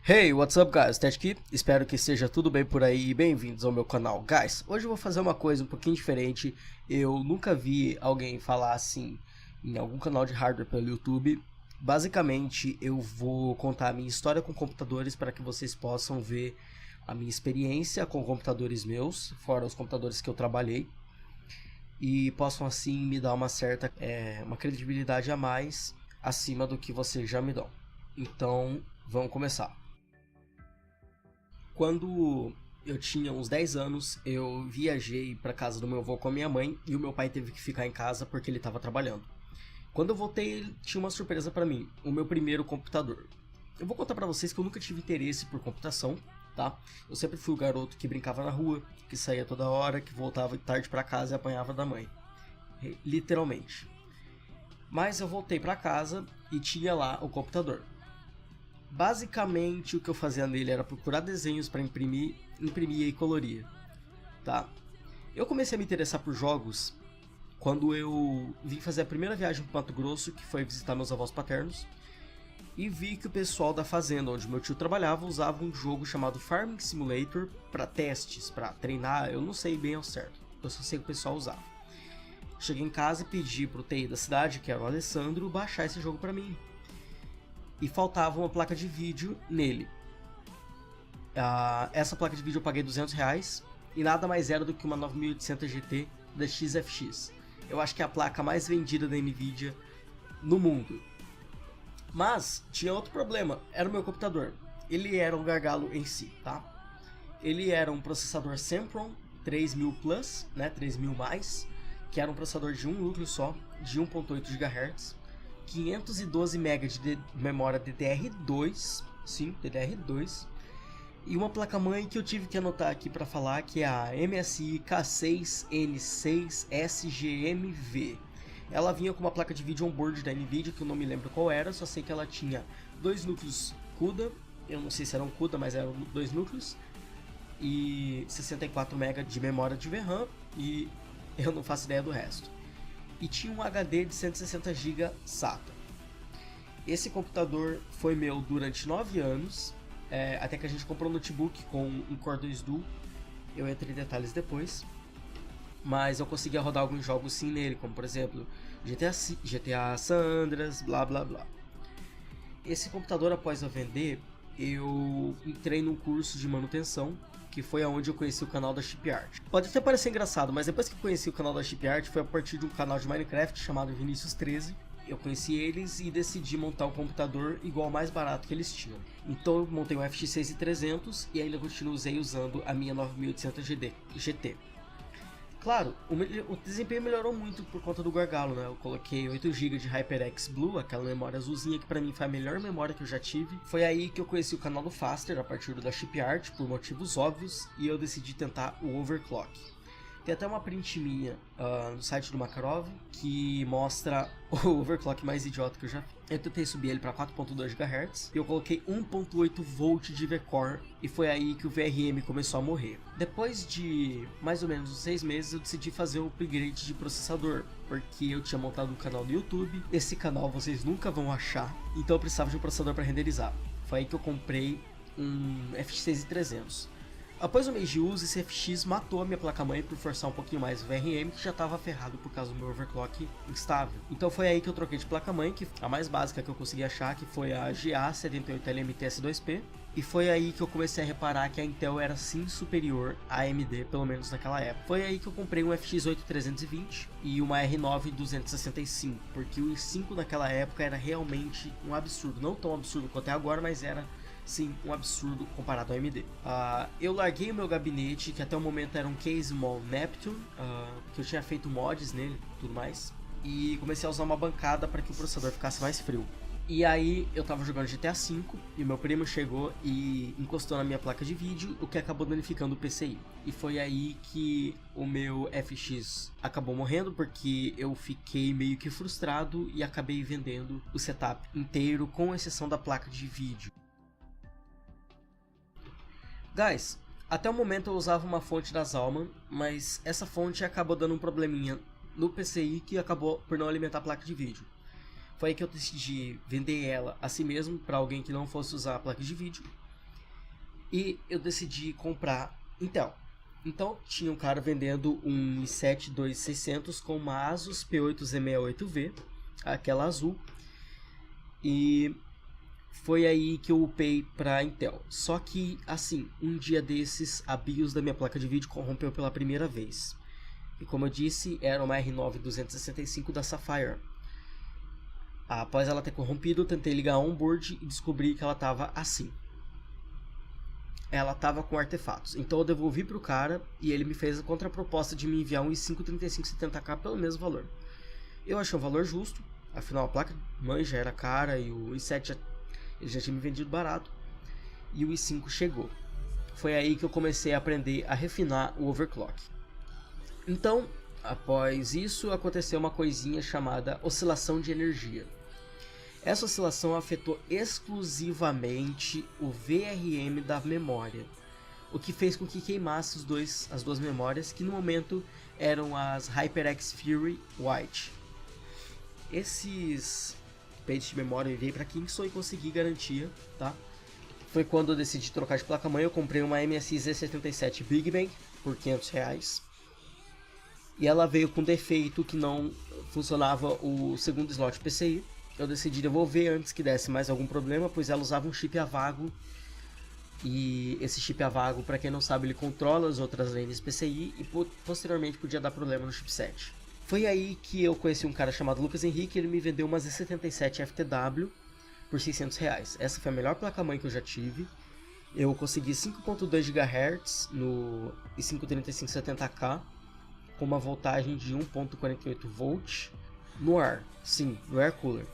Hey, what's up guys, Ted aqui, espero que esteja tudo bem por aí e bem-vindos ao meu canal. Guys, hoje eu vou fazer uma coisa um pouquinho diferente. Eu nunca vi alguém falar assim em algum canal de hardware pelo YouTube. Basicamente eu vou contar a minha história com computadores para que vocês possam ver a minha experiência com computadores meus, fora os computadores que eu trabalhei, e possam assim me dar uma certa uma credibilidade a mais acima do que vocês já me dão. Então vamos começar. Quando eu tinha uns 10 anos, eu viajei para casa do meu avô com a minha mãe e o meu pai teve que ficar em casa porque ele estava trabalhando. Quando eu voltei, ele tinha uma surpresa para mim, o meu primeiro computador. Eu vou contar para vocês que eu nunca tive interesse por computação, tá? Eu sempre fui o garoto que brincava na rua, que saía toda hora, que voltava tarde para casa e apanhava da mãe. Literalmente. Mas eu voltei para casa e tinha lá o computador. Basicamente o que eu fazia nele era procurar desenhos para imprimir e coloria, tá? Eu comecei a me interessar por jogos quando eu vim fazer a primeira viagem para Mato Grosso, que foi visitar meus avós paternos, e vi que o pessoal da fazenda onde meu tio trabalhava usava um jogo chamado Farming Simulator para testes, para treinar. Eu não sei bem ao certo, eu só sei que o pessoal usava. Cheguei em casa e pedi pro TI da cidade, que era o Alessandro, baixar esse jogo para mim. E faltava uma placa de vídeo nele. Essa placa de vídeo eu paguei R$200 e nada mais era do que uma 9800 GT da XFX. Eu acho que é a placa mais vendida da Nvidia no mundo. Mas tinha outro problema, era o meu computador. Ele era um gargalo em si, tá? Ele era um processador Sempron 3000 Plus, né, 3000 mais, que era um processador de um núcleo só, de 1.8 GHz. 512 MB de memória DDR2, sim, DDR2, e uma placa-mãe que eu tive que anotar aqui para falar, que é a MSI K6N6SGMV. Ela vinha com uma placa de vídeo on-board da Nvidia, que eu não me lembro qual era, só sei que ela tinha dois núcleos CUDA, eu não sei se eram CUDA, mas eram dois núcleos, e 64 MB de memória de VRAM, e eu não faço ideia do resto. E tinha um HD de 160 GB SATA. Esse computador foi meu durante 9 anos, até que a gente comprou um notebook com um Core 2 Duo. Eu entro em detalhes depois, mas eu conseguia rodar alguns jogos sim nele, como por exemplo GTA San Andreas, blá blá blá. Esse computador, após eu vender, eu entrei num curso de manutenção, que foi aonde eu conheci o canal da Chipart. Pode até parecer engraçado, mas depois que eu conheci o canal da Chipart foi a partir de um canal de Minecraft chamado Vinicius 13. Eu conheci eles e decidi montar um computador igual ao mais barato que eles tinham. Então eu montei um FX 6300 e ainda continuei usando a minha 9800 GT. Claro, o desempenho melhorou muito por conta do gargalo, né? Eu coloquei 8 GB de HyperX Blue, aquela memória azulzinha que pra mim foi a melhor memória que eu já tive. Foi aí que eu conheci o canal do Faster, a partir da Chipart, por motivos óbvios, e eu decidi tentar o overclock. Tem até uma print minha no site do Makarov que mostra o overclock mais idiota que eu já fiz. Eu tentei subir ele para 4.2 GHz e eu coloquei 1.8 V de V-Core e foi aí que o VRM começou a morrer. Depois de mais ou menos uns 6 meses eu decidi fazer um upgrade de processador, porque eu tinha montado um canal no YouTube. Esse canal vocês nunca vão achar, então eu precisava de um processador para renderizar. Foi aí que eu comprei um FX6300. Após um mês de uso, esse FX matou a minha placa-mãe por forçar um pouquinho mais o VRM, que já estava ferrado por causa do meu overclock instável. Então foi aí que eu troquei de placa-mãe, que a mais básica que eu consegui achar, que foi a GA78LMTS2P. E foi aí que eu comecei a reparar que a Intel era sim superior à AMD, pelo menos naquela época. Foi aí que eu comprei um FX8320 e uma R9 265, porque o i5 naquela época era realmente um absurdo. Não tão absurdo quanto é agora, mas era sim um absurdo comparado ao AMD. Eu larguei o meu gabinete, que até o momento era um Case Mall Neptune, que eu tinha feito mods nele e tudo mais, e comecei a usar uma bancada para que o processador ficasse mais frio. E aí eu tava jogando GTA V e meu primo chegou e encostou na minha placa de vídeo, o que acabou danificando o PCI. E foi aí que o meu FX acabou morrendo, porque eu fiquei meio que frustrado e acabei vendendo o setup inteiro, com exceção da placa de vídeo. Guys, até o momento eu usava uma fonte da Zalman, mas essa fonte acabou dando um probleminha no PCI que acabou por não alimentar a placa de vídeo. Foi aí que eu decidi vender ela a si mesmo para alguém que não fosse usar a placa de vídeo. e eu decidi comprar Intel. Então tinha um cara vendendo um i7 2600 com uma Asus P8Z68V, aquela azul, e foi aí que eu upei para Intel. Só que, assim, um dia desses a BIOS da minha placa de vídeo corrompeu pela primeira vez. E como eu disse, era uma R9 265 da Sapphire. Após ela ter corrompido, eu tentei ligar a onboard e descobri que ela estava assim. Ela estava com artefatos. Então eu devolvi para o cara e ele me fez a contraproposta de me enviar um i5 3570K pelo mesmo valor. Eu achei um valor justo, afinal a placa-mãe já era cara e o i7 ele já tinha me vendido barato. E o i5 chegou. Foi aí que eu comecei a aprender a refinar o overclock. Então, após isso, aconteceu uma coisinha chamada oscilação de energia. Essa oscilação afetou exclusivamente o VRM da memória, o que fez com que queimasse as duas memórias, que no momento eram as HyperX Fury White. Esses pentes de memória eu enviei para Kingston e consegui garantia, tá? Foi quando eu decidi trocar de placa-mãe. Eu comprei uma MSI Z77 Big Bang por R$500. E ela veio com defeito que não funcionava o segundo slot PCI. Eu decidi devolver antes que desse mais algum problema, pois ela usava um chip Avago. E esse chip Avago, para quem não sabe, ele controla as outras lanes PCI e posteriormente podia dar problema no chipset. Foi aí que eu conheci um cara chamado Lucas Henrique. Ele me vendeu uma Z77 FTW por R$600. Essa foi a melhor placa-mãe que eu já tive. Eu consegui 5.2 GHz no i5 3570K com uma voltagem de 1.48 volts no ar, sim, no air cooler.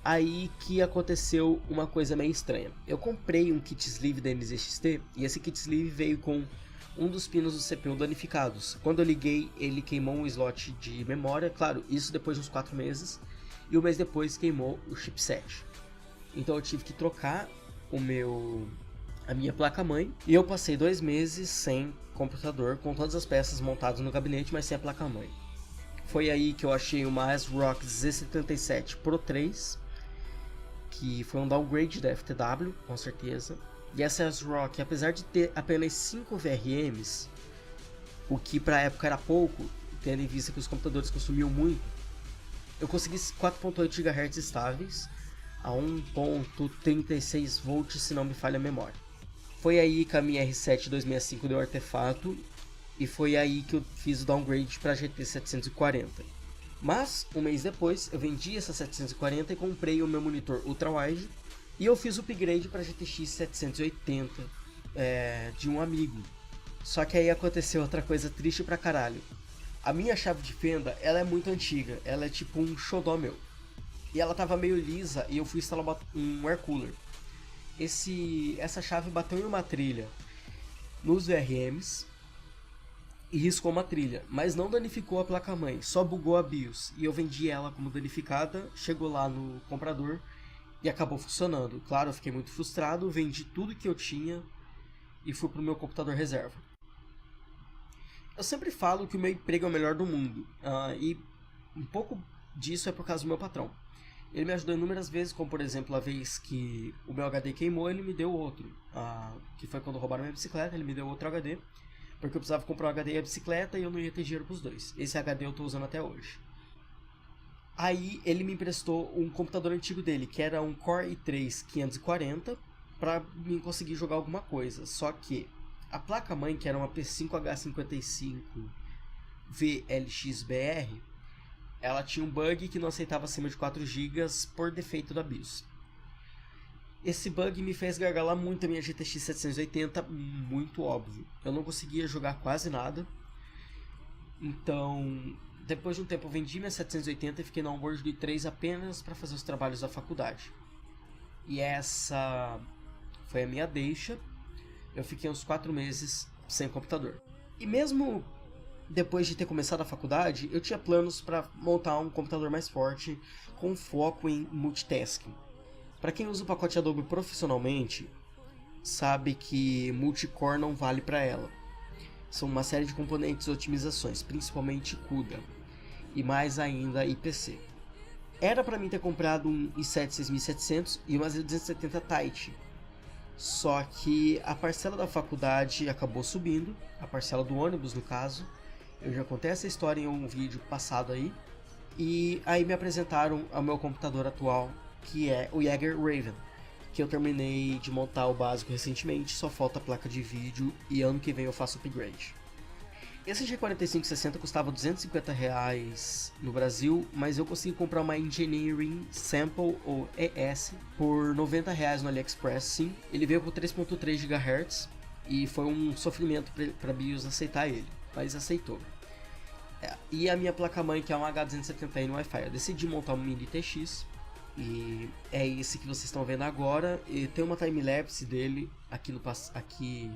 Aí que aconteceu uma coisa meio estranha. Eu comprei um kit sleeve da NZXT e esse kit sleeve veio com um dos pinos do CPU danificados. Quando eu liguei, ele queimou um slot de memória, claro, isso depois de uns 4 meses, e um mês depois queimou o chipset. Então eu tive que trocar a minha placa-mãe e eu passei 2 meses sem computador, com todas as peças montadas no gabinete, mas sem a placa-mãe. Foi aí que eu achei uma ASRock Z77 Pro 3, que foi um downgrade da FTW, com certeza. E essa ASRock, apesar de ter apenas 5 VRMs, o que para a época era pouco, tendo em vista que os computadores consumiam muito, eu consegui 4.8 GHz estáveis a 1.36 volts, se não me falha a memória. Foi aí que a minha R7 265 deu artefato e foi aí que eu fiz o downgrade para a GT 740. Mas, um mês depois, eu vendi essa 740 e comprei o meu monitor ultrawide e eu fiz o upgrade para a GTX 780 de um amigo. Só que aí aconteceu outra coisa triste pra caralho. A minha chave de fenda, ela é muito antiga, ela é tipo um xodó meu. E ela tava meio lisa e eu fui instalar um air cooler. Essa chave bateu em uma trilha nos VRMs e riscou uma trilha, mas não danificou a placa-mãe, só bugou a BIOS. E eu vendi ela como danificada, chegou lá no comprador e acabou funcionando. Claro, eu fiquei muito frustrado, vendi tudo que eu tinha e fui pro meu computador reserva. Eu sempre falo que o meu emprego é o melhor do mundo, e um pouco disso é por causa do meu patrão. Ele me ajudou inúmeras vezes, como por exemplo a vez que o meu HD queimou, ele me deu outro. Que foi quando roubaram minha bicicleta, ele me deu outro HD. Porque eu precisava comprar um HD e a bicicleta e eu não ia ter dinheiro pros dois. Esse HD eu tô usando até hoje. Aí ele me emprestou um computador antigo dele, que era um Core i3 540, pra mim conseguir jogar alguma coisa. Só que a placa-mãe, que era uma P5H55 VLXBR, ela tinha um bug que não aceitava acima de 4 GB por defeito da BIOS. Esse bug me fez gargalar muito a minha GTX 780, muito óbvio. Eu não conseguia jogar quase nada. Então, depois de um tempo eu vendi minha 780 e fiquei no onboard do i3 apenas para fazer os trabalhos da faculdade. E essa foi a minha deixa. Eu fiquei uns 4 meses sem computador. E mesmo depois de ter começado a faculdade, eu tinha planos para montar um computador mais forte com foco em multitasking. Para quem usa o pacote Adobe profissionalmente, sabe que multicore não vale para ela. São uma série de componentes e otimizações, principalmente CUDA, e mais ainda IPC. Era para mim ter comprado um i7 6700 e uma Z270 Tight, Só que a parcela da faculdade acabou subindo, a parcela do ônibus no caso. Eu já contei essa história em um vídeo passado aí. E aí me apresentaram ao meu computador atual, que é o Jaeger Raven, que eu terminei de montar o básico recentemente, só falta a placa de vídeo e ano que vem eu faço upgrade. Esse G4560 custava R$250 no Brasil, mas eu consegui comprar uma Engineering Sample ou ES por R$90 no AliExpress, sim. Ele veio com 3.3 GHz e foi um sofrimento para BIOS aceitar ele, mas aceitou. E a minha placa-mãe, que é uma H270i Wi-Fi, eu decidi montar um Mini TX e é esse que vocês estão vendo agora. E tem uma time-lapse dele aqui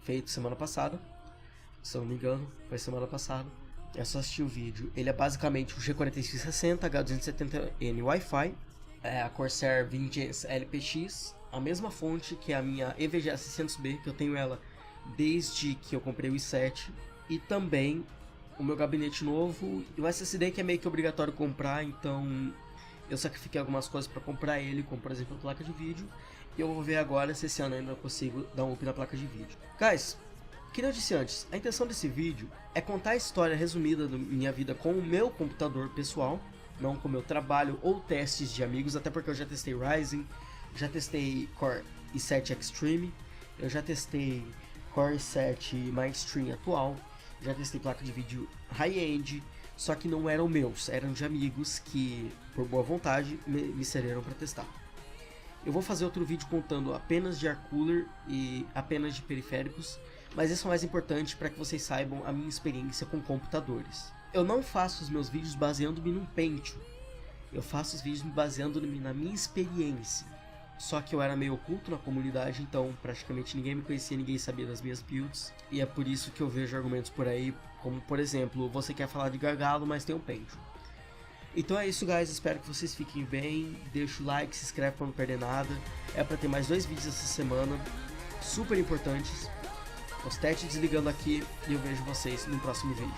feito semana passada. Se eu não me engano, foi semana passada. É só assistir o vídeo. Ele é basicamente o G4560 H270N Wi-Fi, a Corsair Vengeance LPX, a mesma fonte que a minha EVGA 600B, que eu tenho ela desde que eu comprei o i7, e também o meu gabinete novo e o SSD, que é meio que obrigatório comprar, então eu sacrifiquei algumas coisas para comprar ele, como por exemplo a placa de vídeo, e eu vou ver agora se esse ano ainda eu consigo dar um up na placa de vídeo. Guys, que eu disse antes, a intenção desse vídeo é contar a história resumida da minha vida com o meu computador pessoal, não com o meu trabalho ou testes de amigos, até porque eu já testei Ryzen, já testei Core i7 Extreme, eu já testei Core i7 Mainstream atual, já testei placa de vídeo high-end, só que não eram meus, eram de amigos que, por boa vontade, me cederam para testar. Eu vou fazer outro vídeo contando apenas de air cooler e apenas de periféricos, mas esse é o mais importante para que vocês saibam a minha experiência com computadores. Eu não faço os meus vídeos baseando-me num Pentium, eu faço os vídeos baseando-me na minha experiência. Só que eu era meio oculto na comunidade, então praticamente ninguém me conhecia, ninguém sabia das minhas builds. E é por isso que eu vejo argumentos por aí, como por exemplo, você quer falar de gargalo, mas tem um Pentium. Então é isso, guys, espero que vocês fiquem bem, deixa o like, se inscreve para não perder nada. É para ter mais 2 vídeos essa semana, super importantes. Os testes desligando aqui e eu vejo vocês no próximo vídeo.